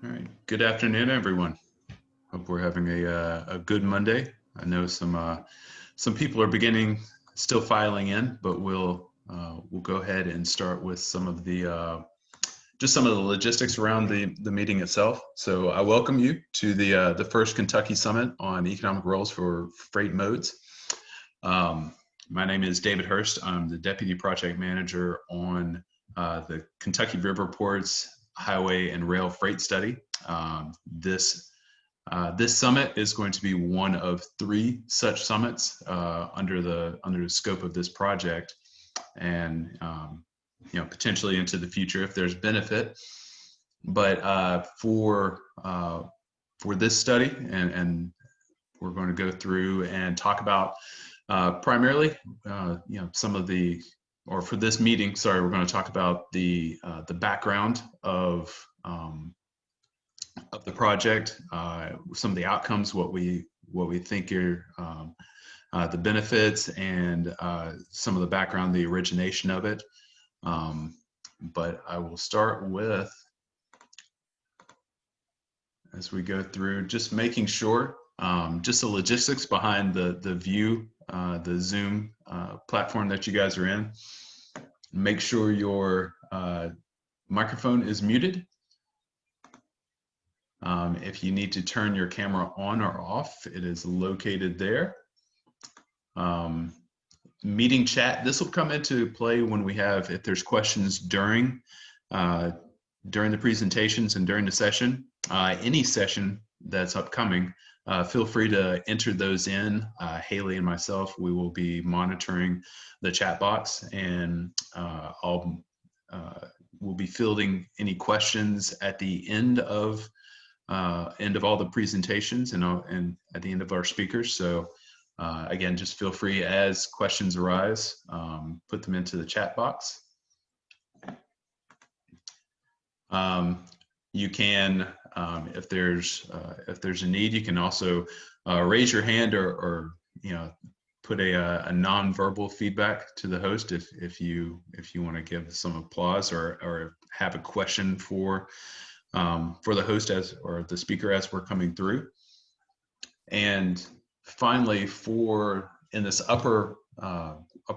All right. Good afternoon, everyone. Hope we're having a good Monday. I know some people are still filing in, but we'll go ahead and start with some of the just some of the logistics around the meeting itself. So I welcome you to the first Kentucky Summit on economic roles for freight modes. Um, my name is David Hurst. I'm the Deputy Project Manager on the Kentucky Riverports Highway and Rail Freight Study. This summit is going to be one of three such summits under the scope of this project, and potentially into the future if there's benefit. But for this study, and we're going to go through and talk about primarily, some of the, or for this meeting, sorry, we're going to talk about the background of the project, some of the outcomes, what we think are the benefits, and some of the background, the origination of it. But I will start with, as we go through, just making sure, just the logistics behind the view, the Zoom platform that you guys are in. Make sure your microphone is muted. If you need to turn your camera on or off, it is located there. Meeting chat, this will come into play when we have, if there's questions during the presentations and during the session. Any session that's upcoming, feel free to enter those in. Haley and myself, we will be monitoring the chat box, and we'll be fielding any questions at the end of all the presentations and at the end of our speakers. So again, just feel free, as questions arise, put them into the chat box. You can, if there's a need, you can also raise your hand or put a non-verbal feedback to the host if you want to give some applause or have a question for the host or the speaker as we're coming through. And finally, in this upper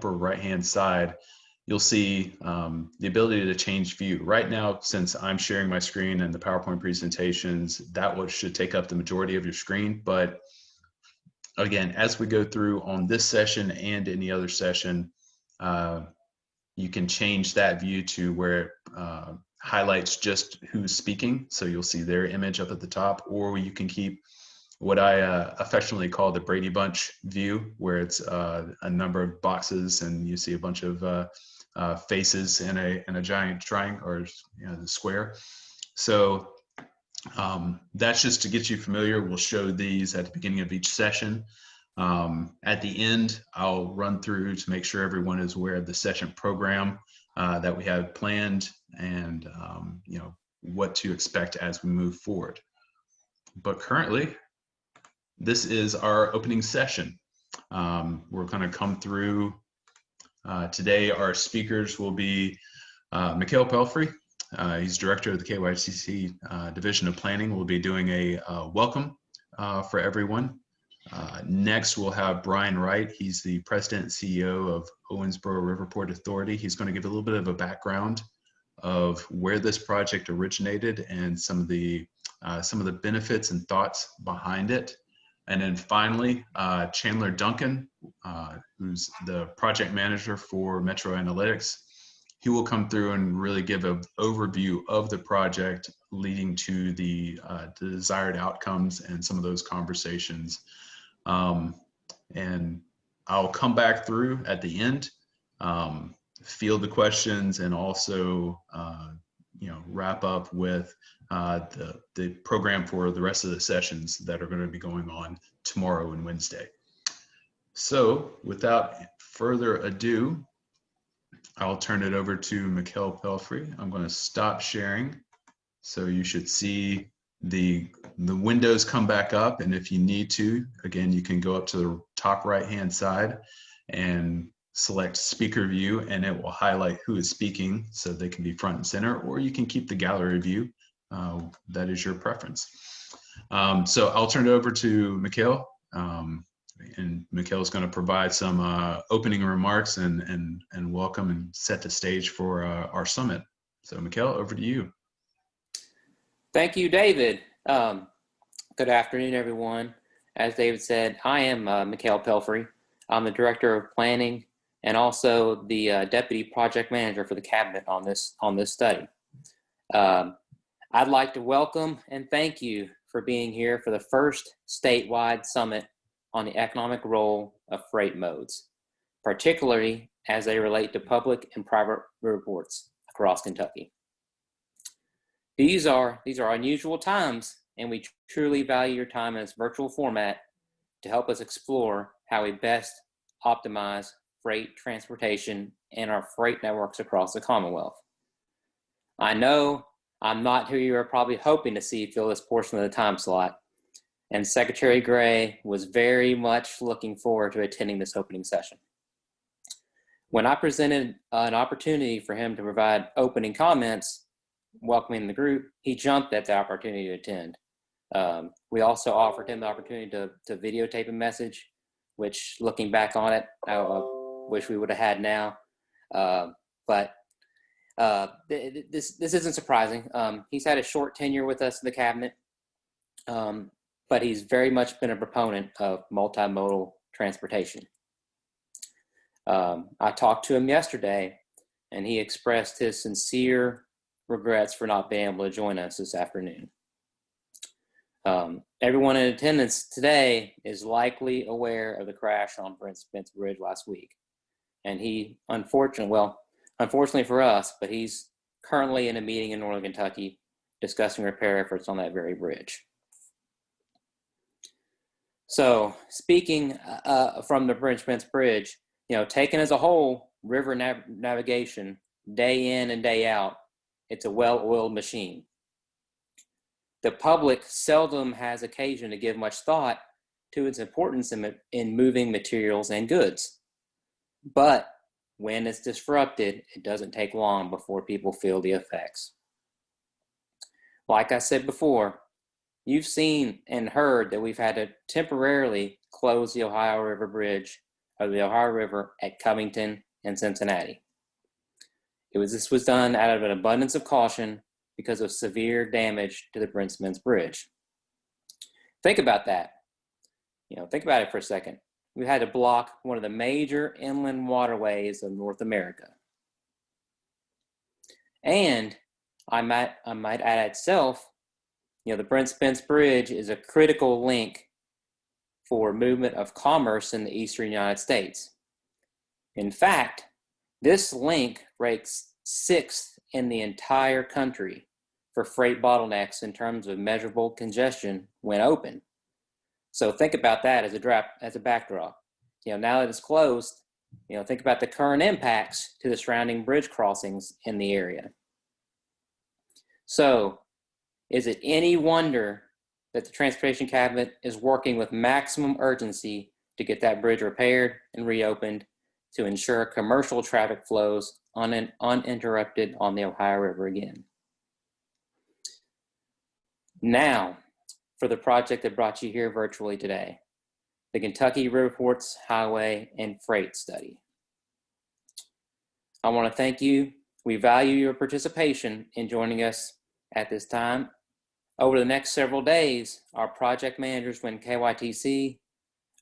right hand side, you'll see the ability to change view. Right now, since I'm sharing my screen and the PowerPoint presentations, that should take up the majority of your screen. But again, as we go through on this session and any other session, you can change that view to where it highlights just who's speaking. So you'll see their image up at the top, or you can keep what I affectionately call the Brady Bunch view, where it's a number of boxes and you see a bunch of faces in a giant triangle, or the square. So that's just to get you familiar. We'll show these at the beginning of each session. At the end, I'll run through to make sure everyone is aware of the session program that we have planned, and what to expect as we move forward. But currently, this is our opening session. We're going to come through today. Our speakers will be Mikhail Pelfrey. He's director of the KYCC Division of Planning. We'll be doing a welcome for everyone. Next, we'll have Brian Wright. He's the president and CEO of Owensboro Riverport Authority. He's going to give a little bit of a background of where this project originated and some of the benefits and thoughts behind it. And then finally, Chandler Duncan, who's the project manager for Metro Analytics. He will come through and really give an overview of the project, leading to the desired outcomes and some of those conversations. And I'll come back through at the end, field the questions, and also wrap up with the program for the rest of the sessions that are going to be going on tomorrow and Wednesday. So without further ado, I'll turn it over to Mikhail Pelfrey. I'm going to stop sharing. So you should see the windows come back up. And if you need to, again, you can go up to the top right-hand side and select speaker view, and it will highlight who is speaking so they can be front and center, or you can keep the gallery view that is your preference. So I'll turn it over to Mikhail. And Mikhail is going to provide some opening remarks and welcome and set the stage for our summit. So Mikhail, over to you. Thank you, David. Good afternoon, everyone. As David said, I am Mikhail Pelfrey. I'm the Director of Planning and also the Deputy Project Manager for the Cabinet on this study. I'd like to welcome and thank you for being here for the first statewide summit on the economic role of freight modes, particularly as they relate to public and private riverports across Kentucky. These are unusual times, and we truly value your time in this virtual format to help us explore how we best optimize freight transportation and our freight networks across the Commonwealth. I know I'm not who you are probably hoping to see fill this portion of the time slot, and Secretary Gray was very much looking forward to attending this opening session. When I presented an opportunity for him to provide opening comments welcoming the group, he jumped at the opportunity to attend. We also offered him the opportunity to videotape a message, which, looking back on it, I wish we would have had now. But this isn't surprising. He's had a short tenure with us in the cabinet, but he's very much been a proponent of multimodal transportation. I talked to him yesterday, and he expressed his sincere regrets for not being able to join us this afternoon. Everyone in attendance today is likely aware of the crash on Prince Spence Bridge last week. And he, unfortunately for us, but he's currently in a meeting in Northern Kentucky discussing repair efforts on that very bridge. So speaking from the Prince Spence Bridge, taken as a whole, river navigation, day in and day out, it's a well-oiled machine. The public seldom has occasion to give much thought to its importance in moving materials and goods. But when it's disrupted, it doesn't take long before people feel the effects. Like I said before, you've seen and heard that we've had to temporarily close the Ohio River Bridge, or the Ohio River at Covington and Cincinnati. This was done out of an abundance of caution because of severe damage to the Prince Spence Bridge. Think about that. Think about it for a second. We had to block one of the major inland waterways of North America. And I might add itself, the Prince Spence Bridge is a critical link for movement of commerce in the eastern United States. In fact, this link ranks 6th in the entire country for freight bottlenecks in terms of measurable congestion when open. So think about that as a backdrop. Now that it's closed, think about the current impacts to the surrounding bridge crossings in the area. So, is it any wonder that the Transportation Cabinet is working with maximum urgency to get that bridge repaired and reopened to ensure commercial traffic flows uninterrupted on the Ohio River again? Now, for the project that brought you here virtually today, the Kentucky Riverports Highway and Freight Study. I want to thank you. We value your participation in joining us at this time. Over the next several days, our project managers from KYTC,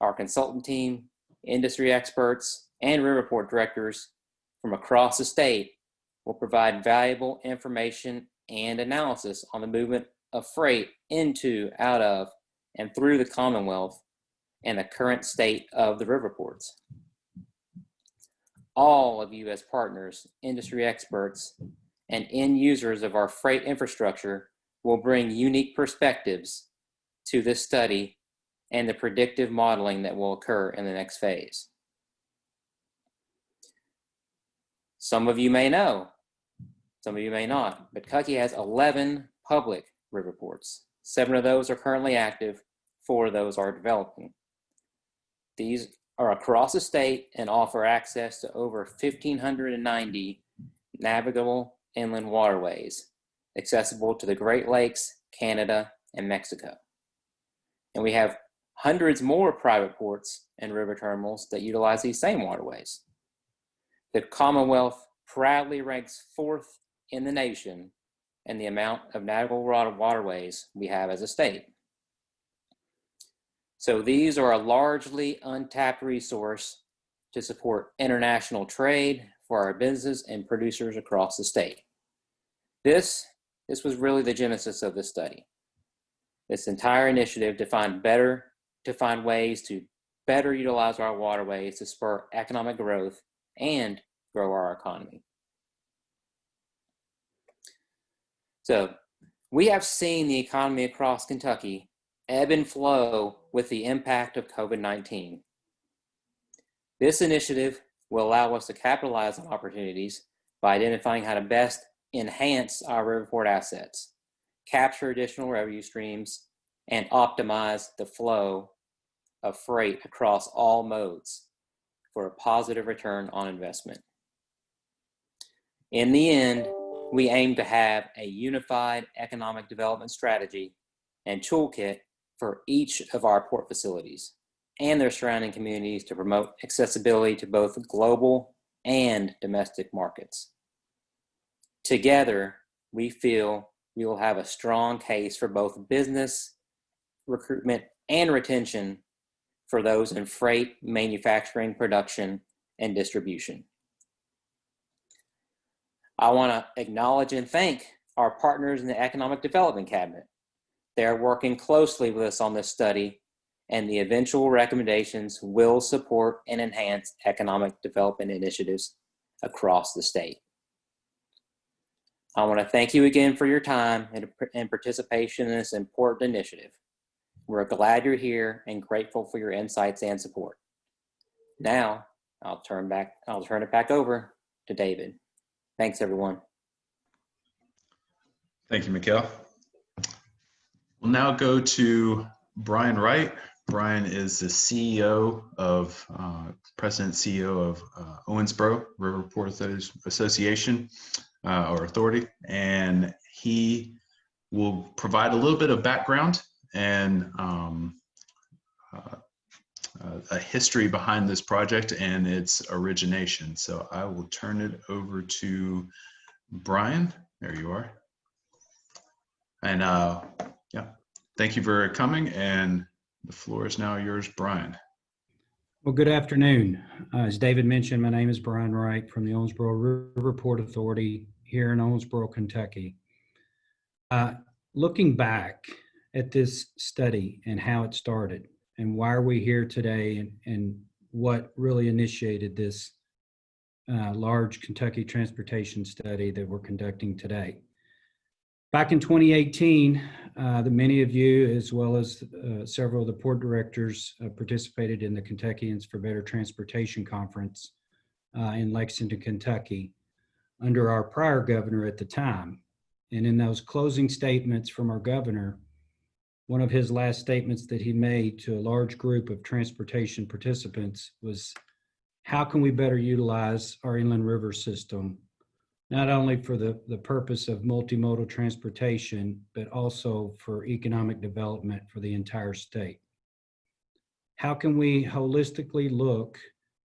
our consultant team, industry experts, and Riverport directors from across the state will provide valuable information and analysis on the movement of freight into, out of, and through the Commonwealth and the current state of the Riverports. All of you as partners, industry experts, and end users of our freight infrastructure will bring unique perspectives to this study and the predictive modeling that will occur in the next phase. Some of you may know, some of you may not, but Kentucky has 11 public Riverports. 7 of those are currently active, 4 of those are developing. These are across the state and offer access to over 1,590 navigable inland waterways, accessible to the Great Lakes, Canada, and Mexico. And we have hundreds more private ports and river terminals that utilize these same waterways. The Commonwealth proudly ranks 4th in the nation in the amount of navigable waterways we have as a state. So these are a largely untapped resource to support international trade for our business and producers across the state. This was really the genesis of this study. This entire initiative to find ways to better utilize our waterways to spur economic growth and grow our economy. So we have seen the economy across Kentucky ebb and flow with the impact of COVID-19. This initiative will allow us to capitalize on opportunities by identifying how to best enhance our riverport assets, capture additional revenue streams, and optimize the flow of freight across all modes for a positive return on investment. In the end, we aim to have a unified economic development strategy and toolkit for each of our port facilities and their surrounding communities to promote accessibility to both global and domestic markets. Together, we feel we will have a strong case for both business, recruitment, and retention for those in freight, manufacturing, production, and distribution. I want to acknowledge and thank our partners in the Economic Development Cabinet. They are working closely with us on this study, and the eventual recommendations will support and enhance economic development initiatives across the state. I want to thank you again for your time and participation in this important initiative. We're glad you're here and grateful for your insights and support. Now, I'll turn it back over to David. Thanks, everyone. Thank you, Mikhail. We'll now go to Brian Wright. Brian is the President CEO of Owensboro Riverport Association or Authority, and he will provide a little bit of background and a history behind this project and its origination. So I will turn it over to Brian. There you are. And yeah, thank you for coming, and the floor is now yours, Brian. Well, good afternoon. As David mentioned, my name is Brian Wright from the Owensboro Riverport Authority here in Owensboro, Kentucky. Looking back at this study and how it started and why are we here today and what really initiated this large Kentucky transportation study that we're conducting today. Back in 2018, many of you, as well as several of the port directors, participated in the Kentuckians for Better Transportation Conference in Lexington, Kentucky, under our prior governor at the time. And in those closing statements from our governor, one of his last statements that he made to a large group of transportation participants was, how can we better utilize our inland river system, not only for the purpose of multimodal transportation, but also for economic development for the entire state? How can we holistically look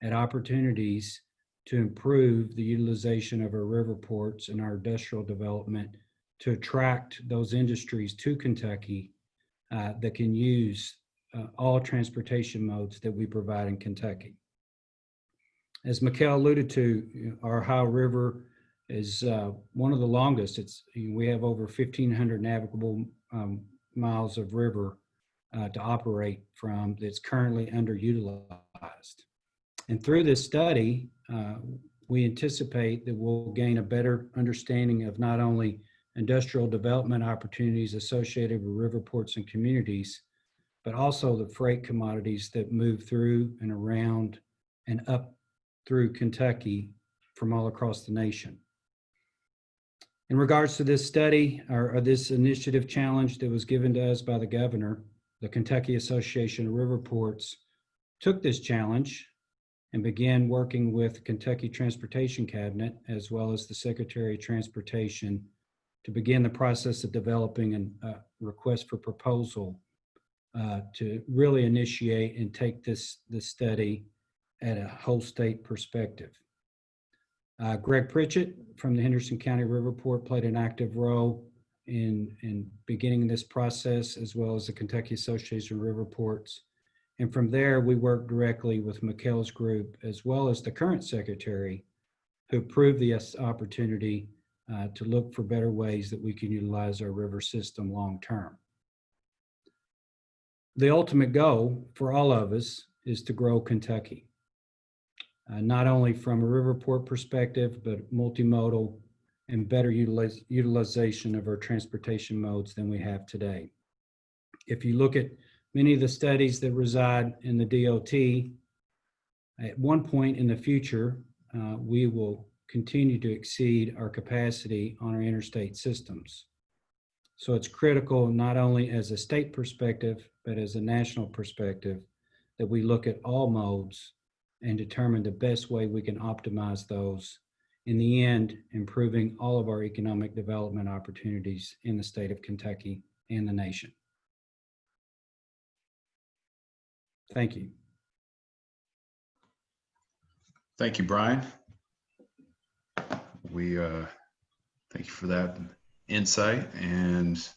at opportunities to improve the utilization of our river ports and our industrial development to attract those industries to Kentucky that can use all transportation modes that we provide in Kentucky? As Mikhail alluded to, our Ohio River is one of the longest. We have over 1,500 navigable miles of river to operate from that's currently underutilized. And through this study, we anticipate that we'll gain a better understanding of not only industrial development opportunities associated with river ports and communities, but also the freight commodities that move through and around and up through Kentucky from all across the nation. In regards to this study or this initiative challenge that was given to us by the governor, the Kentucky Association of Riverports took this challenge and began working with the Kentucky Transportation Cabinet as well as the Secretary of Transportation to begin the process of developing a request for proposal to really initiate and take this study at a whole state perspective. Greg Pritchett from the Henderson County Riverport played an active role in beginning this process, as well as the Kentucky Association of Riverports. And from there, we worked directly with Mikhail's group, as well as the current secretary, who approved the opportunity to look for better ways that we can utilize our river system long term. The ultimate goal for all of us is to grow Kentucky, not only from a Riverport perspective, but multimodal and better utilization of our transportation modes than we have today. If you look at many of the studies that reside in the DOT, at one point in the future, we will continue to exceed our capacity on our interstate systems. So it's critical, not only as a state perspective, but as a national perspective, that we look at all modes and determine the best way we can optimize those, in the end, improving all of our economic development opportunities in the state of Kentucky and the nation. Thank you. Thank you, Brian. We thank you for that insight, and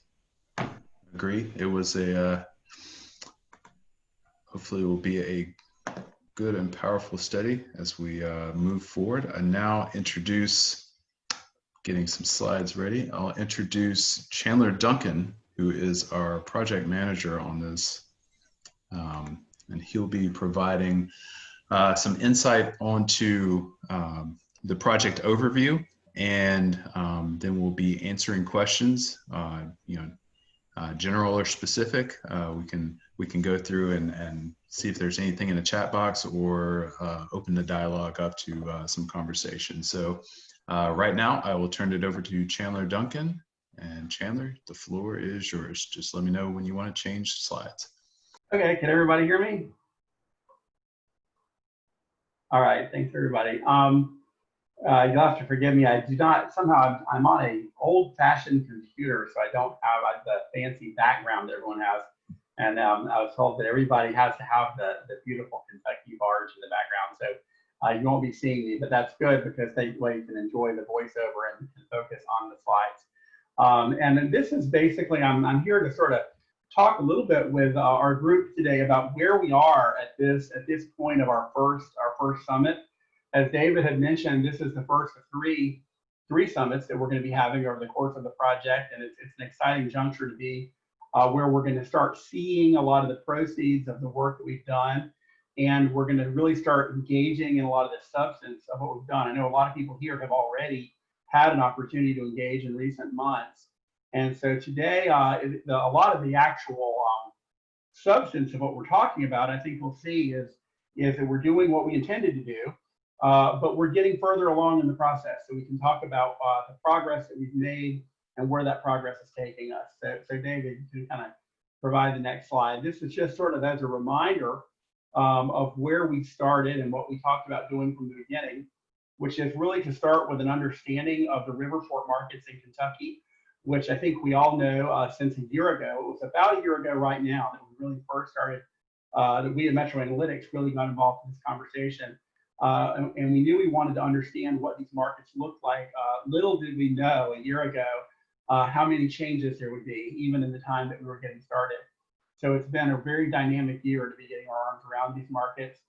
agree. It was hopefully it will be a good and powerful study as we move forward. I now introduce, getting some slides ready, I'll introduce Chandler Duncan, who is our project manager on this. And he'll be providing some insight onto the project overview, and then we'll be answering questions, general or specific. We can go through and see if there's anything in the chat box, or open the dialogue up to some conversation. So right now I will turn it over to Chandler Duncan. And Chandler, the floor is yours. Just let me know when you want to change slides. Okay, can everybody hear me? All right, thanks everybody. You'll have to forgive me. I do not, somehow I'm on a old-fashioned computer, so I don't have the fancy background that everyone has. And I was told that everybody has to have the beautiful Kentucky barge in the background. So you won't be seeing me, but that's good, because that way you can enjoy the voiceover and focus on the slides. And this is basically, I'm here to sort of talk a little bit with our group today about where we are at this point of our first summit. As David had mentioned, this is the first of three summits that we're going to be having over the course of the project, and it's an exciting juncture to be where we're going to start seeing a lot of the proceeds of the work that we've done, and we're going to really start engaging in a lot of the substance of what we've done. I know a lot of people here have already had an opportunity to engage in recent months. And so today, a lot of the actual substance of what we're talking about, I think we'll see is that we're doing what we intended to do, but we're getting further along in the process. So we can talk about the progress that we've made and where that progress is taking us. So David, you can kind of provide the next slide. This is just sort of as a reminder of where we started and what we talked about doing from the beginning, which is really to start with an understanding of the Riverport markets in Kentucky, which I think we all know since a year ago. It was about a year ago right now that we really first started, that we at Metro Analytics really got involved in this conversation. And we knew we wanted to understand what these markets looked like. Little did we know a year ago how many changes there would be, even in the time that we were getting started. So it's been a very dynamic year to be getting our arms around these markets,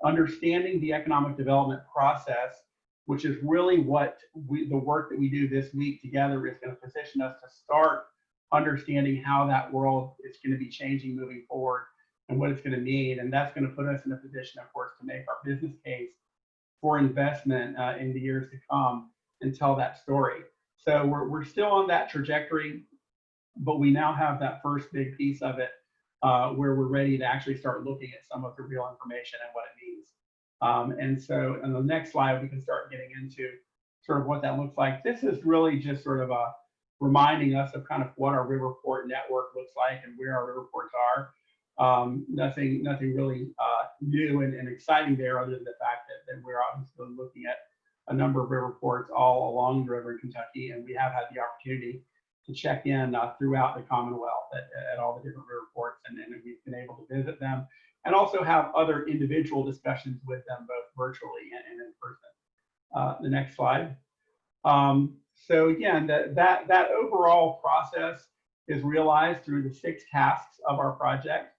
understanding the economic development process, which is really what the work that we do this week together is going to position us to start understanding how that world is going to be changing moving forward and what it's going to mean. And that's going to put us in a position, of course, to make our business case for investment in the years to come and tell that story. So we're still on that trajectory, but we now have that first big piece of it where we're ready to actually start looking at some of the real information and what it means. And so on the next slide, we can start getting into sort of what that looks like. This is really just sort of reminding us of kind of what our Riverport network looks like and where our Riverports are. Nothing really new and exciting there, other than the fact that we're obviously looking at a number of Riverports all along the river in Kentucky, and we have had the opportunity to check in throughout the Commonwealth at all the different Riverports, and we've been able to visit them and also have other individual discussions with them, both virtually and in person. The next slide. So again, that overall process is realized through the 6 tasks of our project.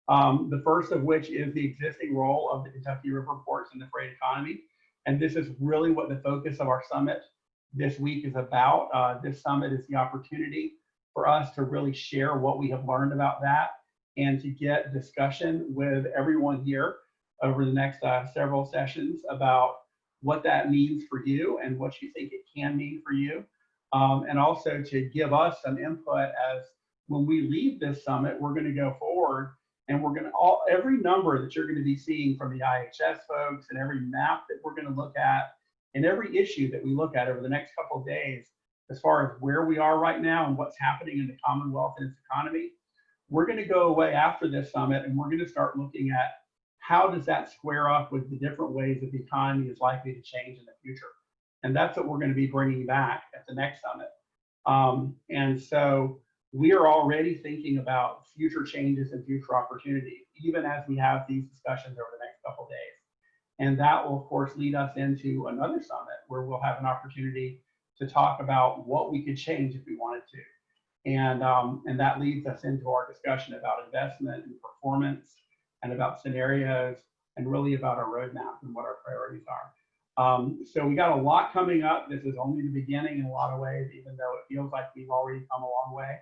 The first of which is the existing role of the Kentucky Riverports in the freight economy. And this is really what the focus of our summit this week is about. This summit is the opportunity for us to really share what we have learned about that and to get discussion with everyone here over the next several sessions about what that means for you and what you think it can mean for you. And also to give us some input as when we leave this summit, we're going to go forward and we're going to every number that you're going to be seeing from the IHS folks and every map that we're going to look at and every issue that we look at over the next couple of days, as far as where we are right now and what's happening in the Commonwealth and its economy, we're going to go away after this summit and we're going to start looking at how does that square up with the different ways that the economy is likely to change in the future. And that's what we're going to be bringing back at the next summit. And so we are already thinking about future changes and future opportunities, even as we have these discussions over the next couple of days. And that will, of course, lead us into another summit where we'll have an opportunity to talk about what we could change if we wanted to. And that leads us into our discussion about investment and performance and about scenarios and really about our roadmap and what our priorities are. So we got a lot coming up. This is only the beginning in a lot of ways, even though it feels like we've already come a long way.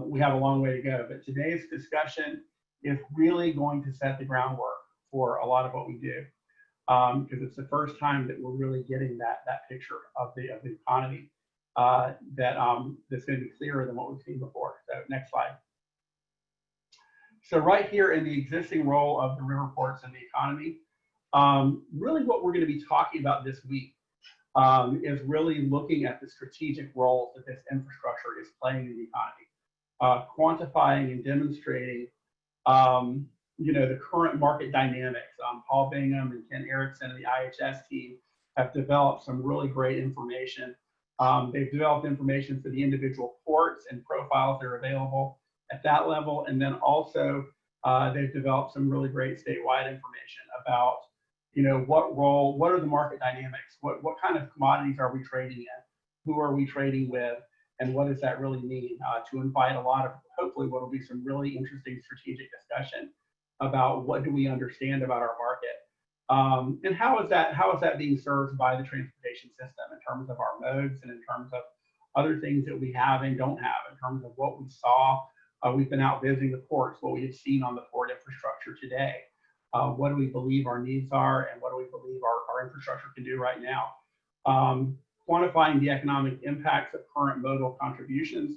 We have a long way to go, but today's discussion is really going to set the groundwork for a lot of what we do, because it's the first time that we're really getting that picture of the economy that's going to be clearer than what we've seen before. So next slide. So right here in the existing role of the Riverports in the economy, really what we're going to be talking about this week is really looking at the strategic roles that this infrastructure is playing in the economy, quantifying and demonstrating, the current market dynamics. Paul Bingham and Ken Erickson and the IHS team have developed some really great information. They've developed information for the individual ports and profiles that are available at that level, and then also they've developed some really great statewide information about, what are the market dynamics, what kind of commodities are we trading in, who are we trading with, and what does that really mean, to invite a lot of, hopefully, what will be some really interesting strategic discussion about what do we understand about our market, and how is that being served by the transportation system in terms of our modes and in terms of other things that we have and don't have, in terms of what we saw. We've been out visiting the ports, what we have seen on the port infrastructure today. What do we believe our needs are, and what do we believe our infrastructure can do right now? Quantifying the economic impacts of current modal contributions.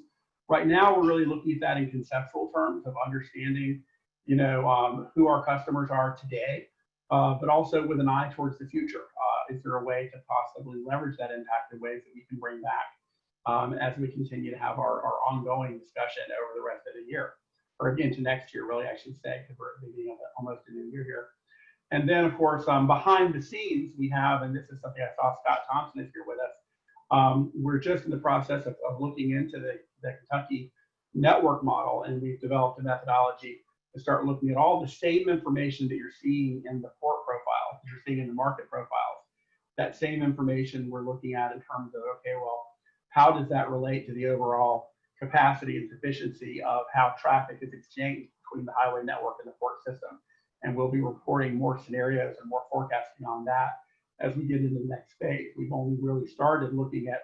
Right now, we're really looking at that in conceptual terms of understanding, who our customers are today, but also with an eye towards the future. Is there a way to possibly leverage that impact in ways that we can bring back as we continue to have our ongoing discussion over the rest of the year, or again to next year, really, I should say, because we're at the beginning of almost a new year here. And then, of course, behind the scenes, we have, and this is something I saw Scott Thompson is here with us, we're just in the process of looking into the Kentucky network model, and we've developed a methodology to start looking at all the same information that you're seeing in the port profiles, that you're seeing in the market profiles. That same information we're looking at in terms of, okay, well, how does that relate to the overall capacity and sufficiency of how traffic is exchanged between the highway network and the port system? And we'll be reporting more scenarios and more forecasting on that as we get into the next phase. We've only really started looking at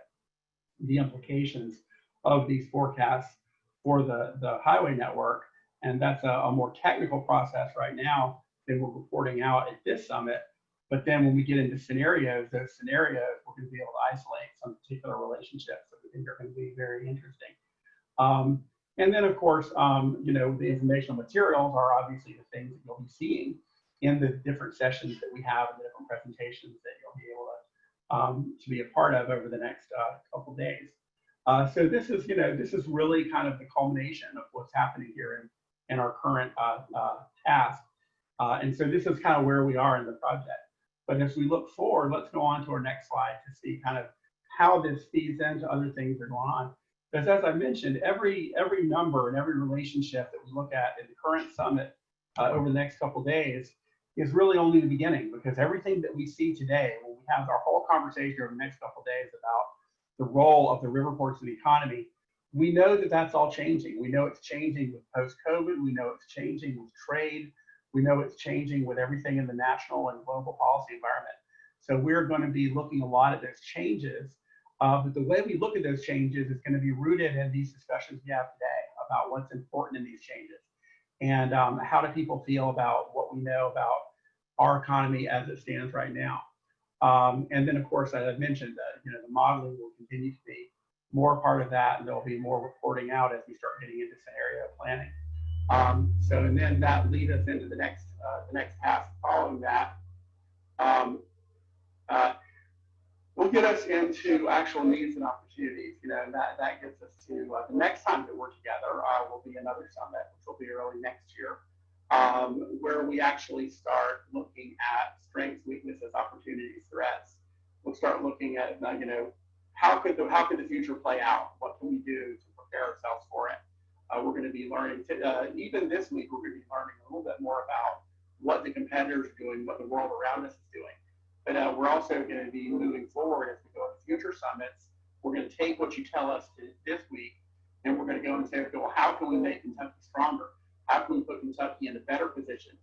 the implications of these forecasts for the highway network, and that's a more technical process right now than we're reporting out at this summit. But then when we get into scenarios, those scenarios, we're going to be able to isolate some particular relationships that we think are going to be very interesting. And then, of course, the informational materials are obviously the things that you'll be seeing in the different sessions that we have and the different presentations that you'll be able to be a part of over the next couple days. So this is really kind of the culmination of what's happening here in our current task. And so this is kind of where we are in the project. But as we look forward, let's go on to our next slide to see kind of how this feeds into other things that are going on. Because as I mentioned, every number and every relationship that we look at in the current summit over the next couple of days is really only the beginning, because everything that we see today, when we have our whole conversation over the next couple of days about the role of the Riverports in the economy, we know that that's all changing. We know it's changing with post-COVID. We know it's changing with trade. We know it's changing with everything in the national and global policy environment. So we're going to be looking a lot at those changes. But the way we look at those changes is going to be rooted in these discussions we have today about what's important in these changes. And how do people feel about what we know about our economy as it stands right now. And then, of course, as I mentioned, the modeling will continue to be more a part of that, and there'll be more reporting out as we start getting into scenario planning. And then that leads us into the next task following that. Will get us into actual needs and opportunities. And that gets us to the next time that we're together will be another summit, which will be early next year, where we actually start looking at strengths, weaknesses, opportunities, threats. We'll start looking at how could the future play out? What can we do to prepare ourselves for it? We're going to be learning, even this week, we're going to be learning a little bit more about what the competitors are doing, what the world around us is doing. But we're also going to be moving forward as we go to future summits. We're going to take what you tell us this week, and we're going to go and say, okay, well, how can we make Kentucky stronger? How can we put Kentucky in a better position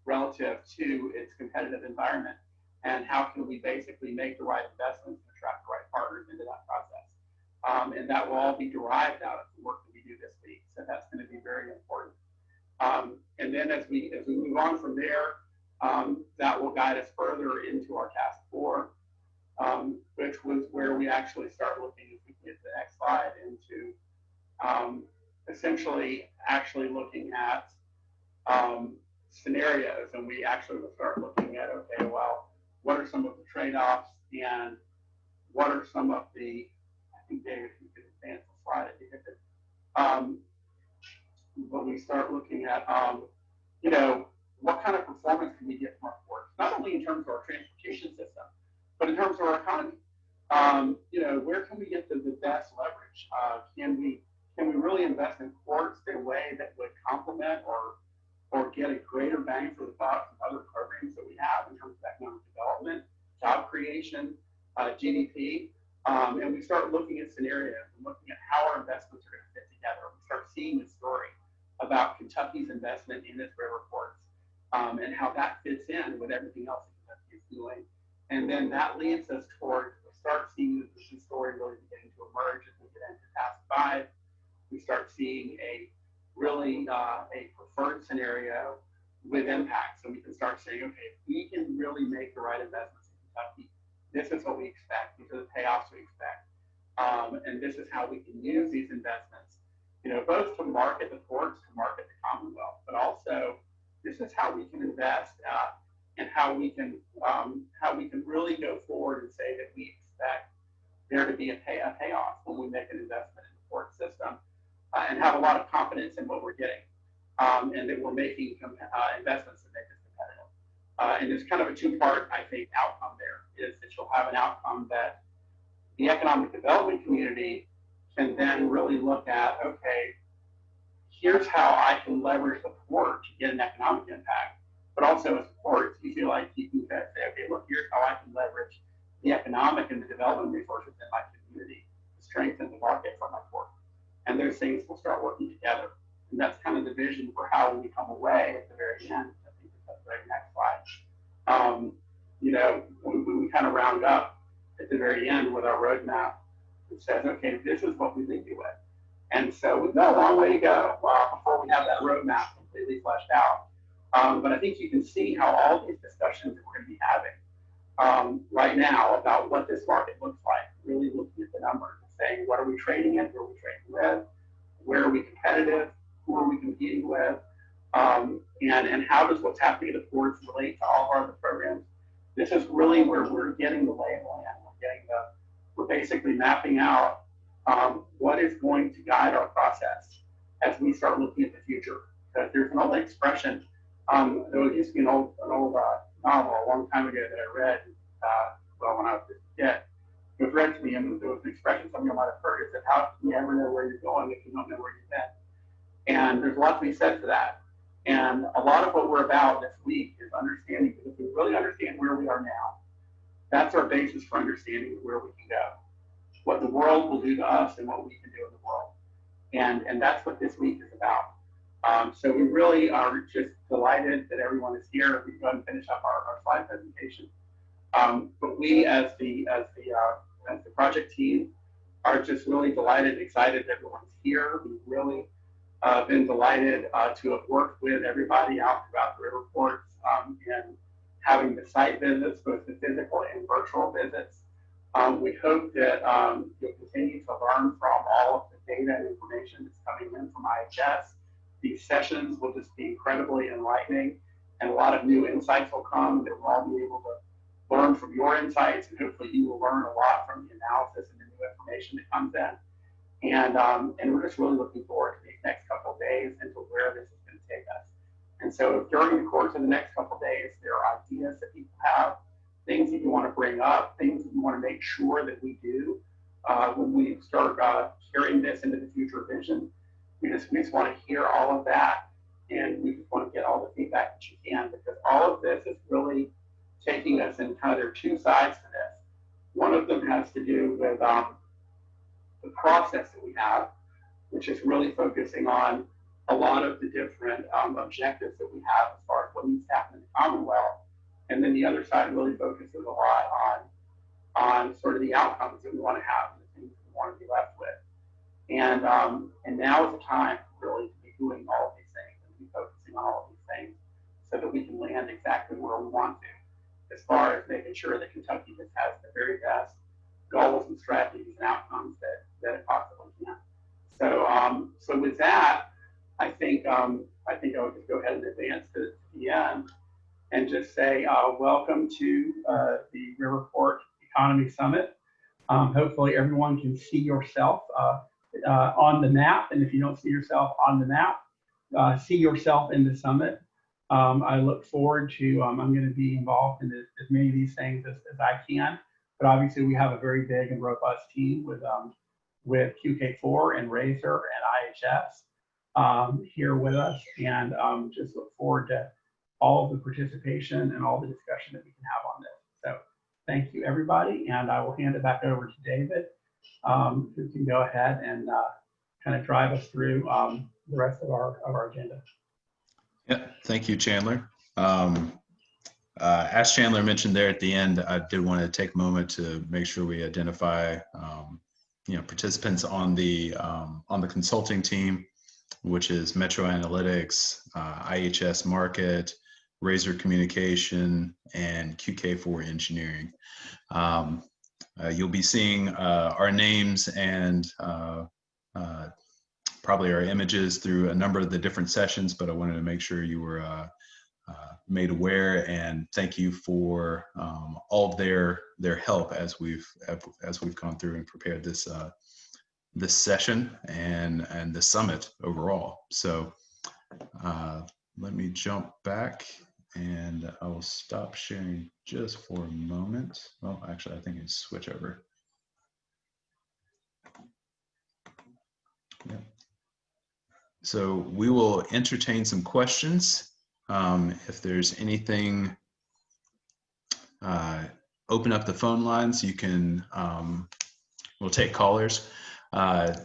relative to its competitive environment? And how can we basically make the right investments and attract the right partners into that process? And that will all be derived out of the work that we do this week. So that's going to be very important. And then as we move on from there, that will guide us further into our task 4, which was where we actually start looking, if we get to the next slide, into essentially actually looking at scenarios. And we actually will start looking at, okay, well, what are some of the trade-offs, and what are some of the, I think, David, if you could advance the slide if you hit it. But we start looking at, what kind of performance can we get from our ports, not only in terms of our transportation system, but in terms of our economy. Where can we get the best leverage? Can we really invest in ports in a way that would complement or get a greater bang for the buck from other programs that we have in terms of economic development, job creation, GDP? And we start looking at scenarios and looking at how our investments are going to fit together. We start seeing the story about Kentucky's investment in its Riverports, and how that fits in with everything else that Kentucky is doing. And then that leads us towards, we start seeing the vision story really beginning to emerge as we get into task 5. We start seeing a preferred scenario with impact. So we can start saying, okay, if we can really make the right investments in Kentucky, this is what we expect. These are the payoffs we expect. And this is how we can use these investments, both to market the ports, to market the Commonwealth, but also this is how we can invest and how we can really go forward and say that we expect there to be a payoff when we make an investment in the port system, and have a lot of confidence in what we're getting, and that we're making investments that make us competitive. And there's kind of a 2-part, I think, outcome there, is that you'll have an outcome that the economic development community can then really look at, okay, here's how I can leverage the port to get an economic impact, but also as ports, you feel like you can say, okay, look, here's how I can leverage the economic and the development resources in my community to strengthen the market for my port. And those things will start working together. And that's kind of the vision for how we come away at the very end. I think that's the very next slide. We kind of round up at the very end with our roadmap that says, okay, this is what we leave you with. And so we've got a long way to go before we have that roadmap completely fleshed out. But I think you can see how all these discussions that we're going to be having right now about what this market looks like, really looking at the numbers and saying, what are we trading in, who are we trading with, where are we competitive, who are we competing with, and how does what's happening at the ports relate to all of our other programs. This is really where we're getting the lay of the land. We're basically mapping out what is going to guide our process as we start looking at the future. Because there's an old expression, there used to be an old novel a long time ago that I read, when I was a kid, was read to me, and there was an expression some of you might have heard. It said, how can you ever know where you're going if you don't know where you've been? And there's a lot to be said for that. And a lot of what we're about this week is understanding, because if we really understand where we are now, that's our basis for understanding where we can go, what the world will do to us and what we can do in the world. And that's what this week is about. So we really are just delighted that everyone is here. We can go ahead and finish up our slide presentation. But we, as the project team, are just really delighted and excited that everyone's here. We've really been delighted to have worked with everybody out throughout the Riverports and having the site visits, both the physical and virtual visits. We hope that you'll continue to learn from all of the data and information that's coming in from IHS. These sessions will just be incredibly enlightening, and a lot of new insights will come that we'll all be able to learn from your insights, and hopefully you will learn a lot from the analysis and the new information that comes in. And we're just really looking forward to these next couple of days and to where this is going to take us. And so during the course of the next couple of days, there are ideas that people have, things that you want to bring up, things that you want to make sure that we do when we start carrying this into the future vision. We just want to hear all of that, and we just want to get all the feedback that you can, because all of this is really taking us in kind of, there are two sides to this. One of them has to do with the process that we have, which is really focusing on a lot of the different objectives that we have as far as what needs to happen in the Commonwealth. And then the other side really focuses a lot on sort of the outcomes that we want to have and the things that we want to be left with. And now is the time really to be doing all of these things and be focusing on all of these things so that we can land exactly where we want to, as far as making sure that Kentucky just has the very best goals and strategies and outcomes that it possibly can. So with that, I think I would just go ahead and advance to the end and just say welcome to the Riverport Economy Summit. Hopefully everyone can see yourself on the map, and if you don't see yourself on the map, see yourself in the summit. I look forward to, I'm going to be involved in as many of these things as I can, but obviously we have a very big and robust team with QK4 and Razor and IHS here with us, and just look forward to all of the participation and all the discussion that we can have on this. So thank you, everybody, and I will hand it back over to David, who can go ahead and kind of drive us through the rest of our agenda. Yeah, thank you, Chandler. As Chandler mentioned there at the end, I did want to take a moment to make sure we identify participants on the consulting team, which is Metro Analytics, IHS Market, Razor Communication, and QK4 Engineering. You'll be seeing our names and probably our images through a number of the different sessions, but I wanted to make sure you were made aware, and thank you for all of their help as we've gone through and prepared this this session and the summit overall. So let me jump back, and I will stop sharing just for a moment. Well, actually, I think it's switch over. Yeah. So we will entertain some questions. If there's anything, open up the phone lines. You can, we'll take callers.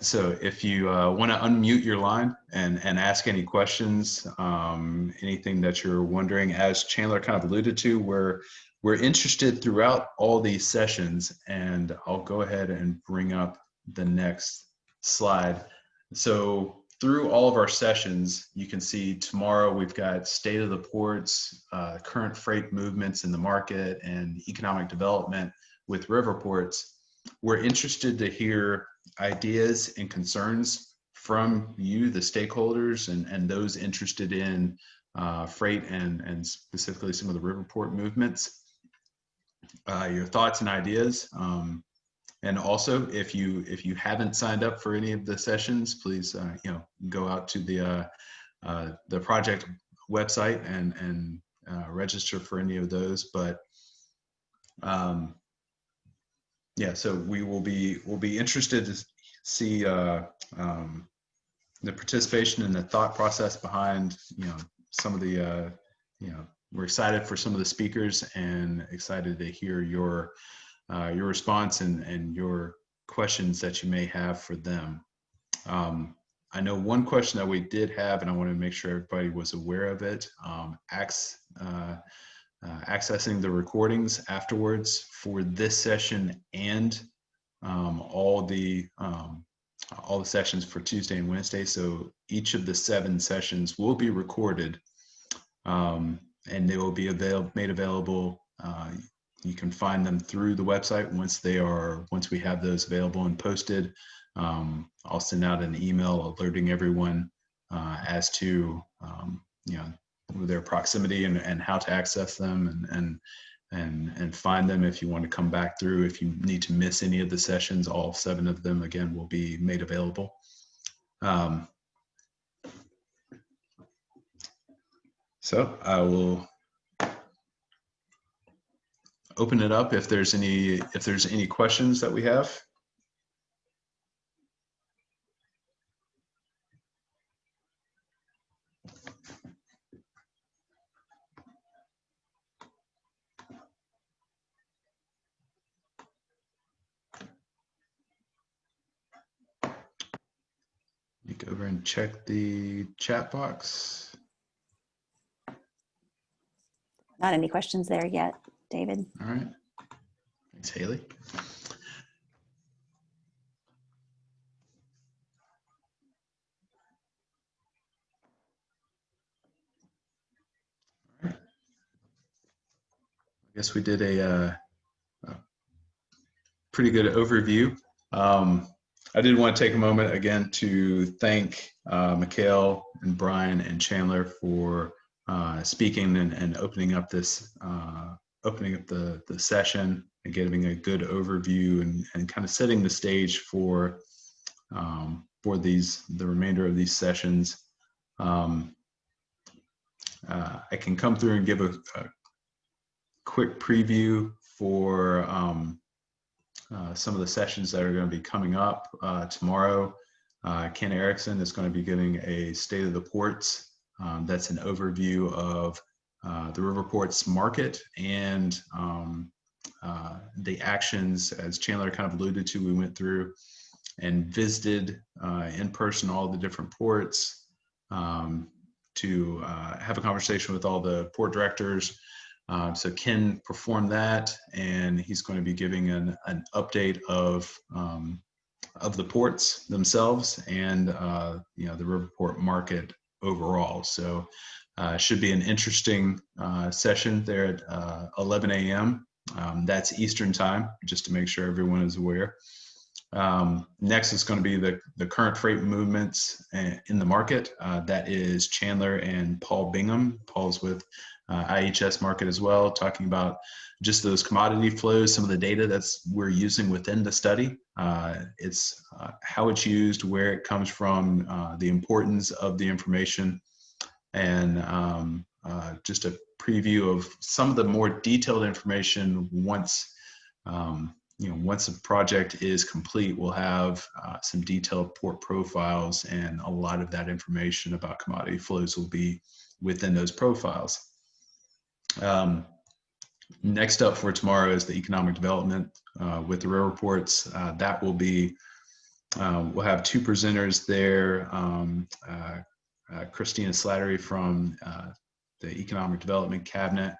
So if you want to unmute your line and ask any questions, anything that you're wondering, as Chandler kind of alluded to, we're interested throughout all these sessions, and I'll go ahead and bring up the next slide. So through all of our sessions, you can see tomorrow we've got state of the ports, current freight movements in the market, and economic development with Riverports. We're interested to hear ideas and concerns from you, the stakeholders, and those interested in freight and specifically some of the Riverport movements. Your thoughts and ideas. And also, if you haven't signed up for any of the sessions, please go out to the project website and register for any of those. But yeah, so we'll be interested to see the participation and the thought process behind, some of the, we're excited for some of the speakers and excited to hear your response and your questions that you may have for them. I know one question that we did have, and I want to make sure everybody was aware of it, accessing the recordings afterwards for this session and all the sessions for Tuesday and Wednesday. So each of the 7 sessions will be recorded, and they will be made available. You can find them through the website once we have those available and posted. I'll send out an email alerting everyone as to their proximity and how to access them and find them. If you want to come back through, if you need to miss any of the sessions, all 7 of them again will be made available. So I will open it up if there's any questions that we have. You go over and check the chat box. Not any questions there yet, David. All right. Thanks, Haley. I guess we did a pretty good overview. I did want to take a moment again to thank Mikhail and Brian and Chandler for speaking and opening up this the session and giving a good overview and kind of setting the stage for the remainder of these sessions. I can come through and give a quick preview for some of the sessions that are going to be coming up tomorrow. Ken Erickson is going to be giving a state of the ports. That's an overview of the Riverports market and the actions, as Chandler kind of alluded to. We went through and visited in person all the different ports to have a conversation with all the port directors. So Ken performed that, and he's going to be giving an update of the ports themselves and the Riverport market overall. So should be an interesting session there at 11 a.m. That's Eastern time, just to make sure everyone is aware. Next is going to be the current freight movements in the market. That is Chandler and Paul Bingham. Paul's with IHS Market as well, talking about just those commodity flows, some of the data we're using within the study. It's how it's used, where it comes from, the importance of the information, and just a preview of some of the more detailed information once the project is complete. We'll have some detailed port profiles, and a lot of that information about commodity flows will be within those profiles. Next up for tomorrow is the economic development with the Riverports. That will be, we'll have 2 presenters there, Christina Slattery from the Economic Development Cabinet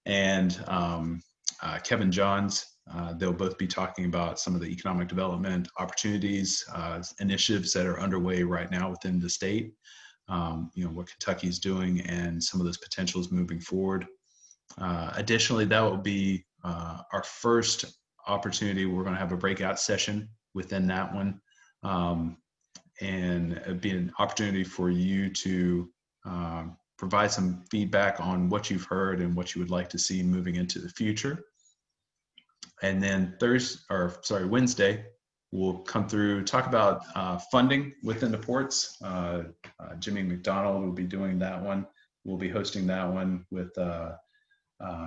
and Kevin Johns. They'll both be talking about some of the economic development opportunities, initiatives that are underway right now within the state, what Kentucky's doing and some of those potentials moving forward. Additionally, that will be our first opportunity. We're going to have a breakout session within that one, and it'd be an opportunity for you to provide some feedback on what you've heard and what you would like to see moving into the future. And then Wednesday, we'll come through, talk about funding within the ports. Jimmy McDonald will be doing that one. We'll be hosting that one with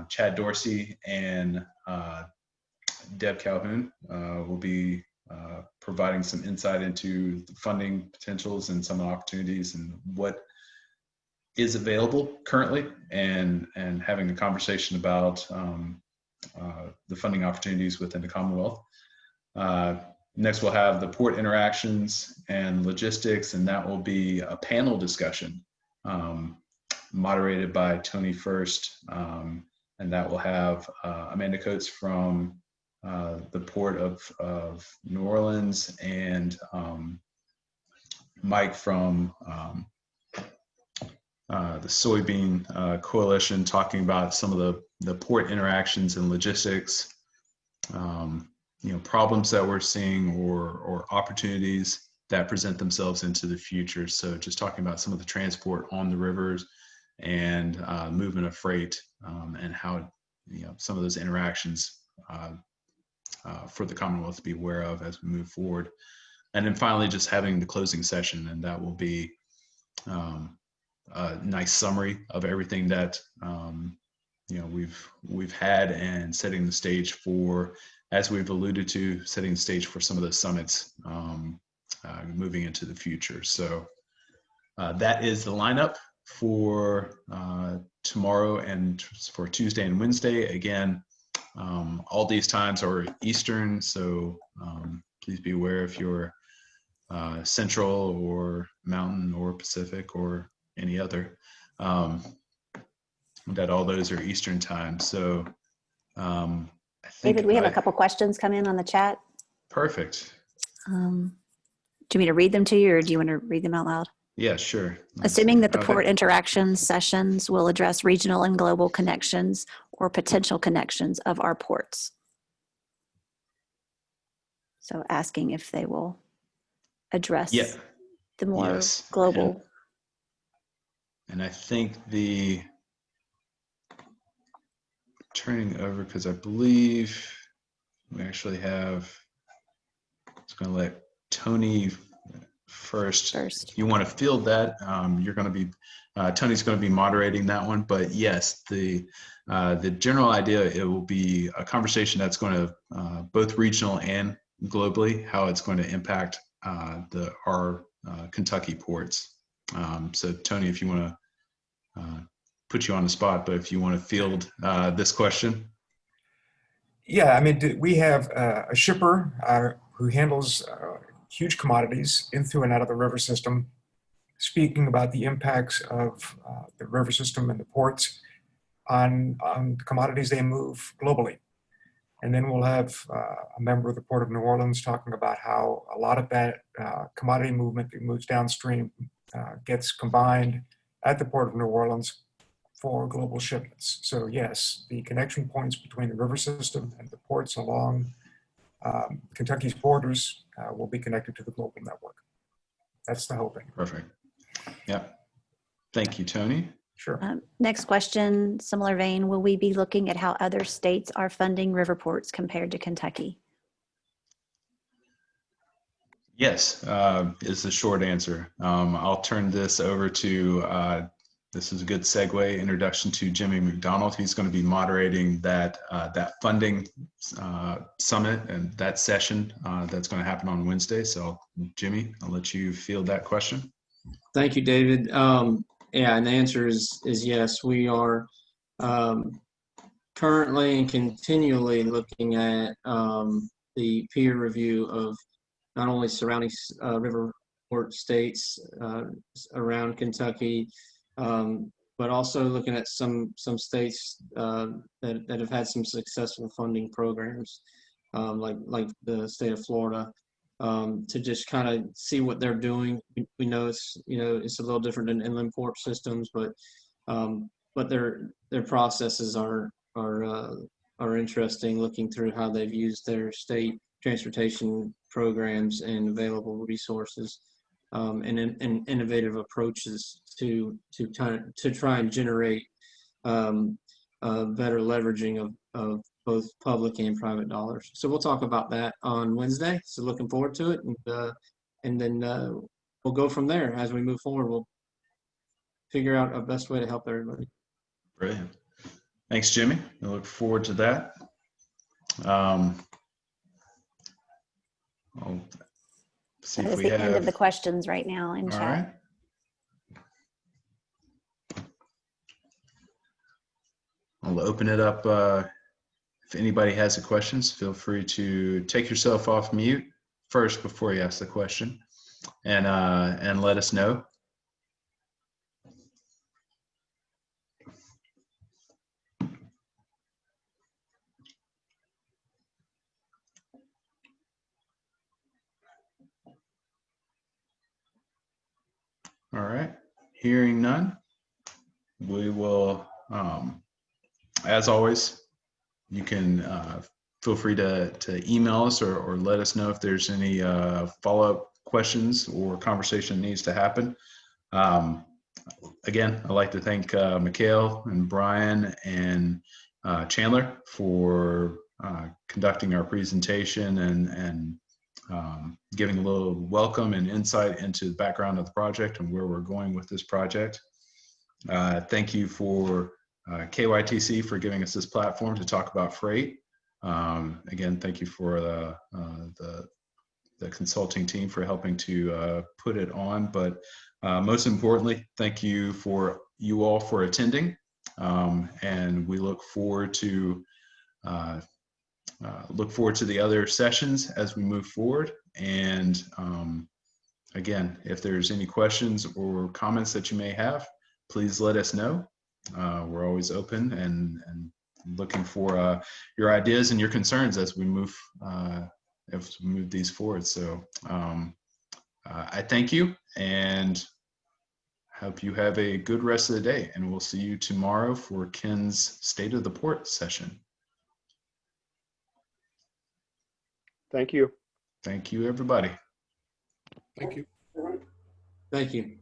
Chad Dorsey and Deb Calhoun will be providing some insight into the funding potentials and some opportunities and what is available currently, and having a conversation about the funding opportunities within the Commonwealth. Next, we'll have the port interactions and logistics, and that will be a panel discussion moderated by Tony first, and that will have Amanda Coates from the Port of New Orleans and Mike from the Soybean Coalition, talking about some of the port interactions and logistics, problems that we're seeing or opportunities that present themselves into the future. So just talking about some of the transport on the rivers and movement of freight, and how some of those interactions for the Commonwealth to be aware of as we move forward. And then finally, just having the closing session, and that will be a nice summary of everything that we've had, and setting the stage for, as we've alluded to, setting the stage for some of the summits moving into the future. So that is the lineup for tomorrow and for Tuesday and Wednesday. Again, all these times are Eastern, so please be aware if you're Central or Mountain or Pacific or any other, that all those are Eastern time. So I think David, we have a couple questions come in on the chat. Perfect. Do you want me to read them to you, or do you want to read them out loud? Yeah, sure. Assuming that the port interaction sessions will address regional and global connections or potential connections of our ports. So asking if they will address the more global. And I think turning over, because I believe we actually have, I was going to let Tony first. If you want to field that, you're going to be, Tony's going to be moderating that one. But yes, the general idea, it will be a conversation that's going to both regional and globally, how it's going to impact our Kentucky ports. So Tony, if you want to put you on the spot, but if you want to field this question. Yeah, I mean, we have a shipper who handles huge commodities in, through, and out of the river system, speaking about the impacts of the river system and the ports on commodities they move globally. And then we'll have a member of the Port of New Orleans talking about how a lot of that commodity movement that moves downstream gets combined at the Port of New Orleans for global shipments. So yes, the connection points between the river system and the ports along Kentucky's borders will be connected to the global network. That's the hoping. Perfect. Yeah. Thank you, Tony. Sure. Next question, similar vein, will we be looking at how other states are funding Riverports compared to Kentucky? Yes, is the short answer. I'll turn this over to, this is a good segue, introduction to Jimmy McDonald. He's going to be moderating that funding summit and that session that's going to happen on Wednesday. So Jimmy, I'll let you field that question. Thank you, David. Yeah, and the answer is yes. We are currently and continually looking at the peer review of not only surrounding Riverport states around Kentucky, but also looking at some states that have had some successful funding programs, like the state of Florida. To just kind of see what they're doing. We know it's a little different than inland port systems, but their processes are interesting. Looking through how they've used their state transportation programs and available resources, and innovative approaches to try and generate better leveraging of both public and private dollars. So we'll talk about that on Wednesday. So looking forward to it, and then we'll go from there. As we move forward, we'll figure out a best way to help everybody. Brilliant. Thanks, Jimmy. I look forward to that. I'll see That if is we the end of the have. questions right now in All chat. right. I'll open it up. If anybody has any questions, feel free to take yourself off mute first before you ask the question, and let us know. All right. Hearing none, we will, as always, you can feel free to email us or let us know if there's any follow-up questions or conversation that needs to happen. Again, I'd like to thank Mikhail and Brian and Chandler for conducting our presentation and giving a little welcome and insight into the background of the project and where we're going with this project. Thank you for KYTC for giving us this platform to talk about freight. Again, thank you for the consulting team for helping to put it on. But most importantly, thank you for you all for attending. And we look forward to the other sessions as we move forward. And again, if there's any questions or comments that you may have, please let us know. We're always open and looking for your ideas and your concerns as we move these forward. So I thank you and hope you have a good rest of the day. And we'll see you tomorrow for Ken's State of the Port session. Thank you. Thank you, everybody. Thank you. Thank you.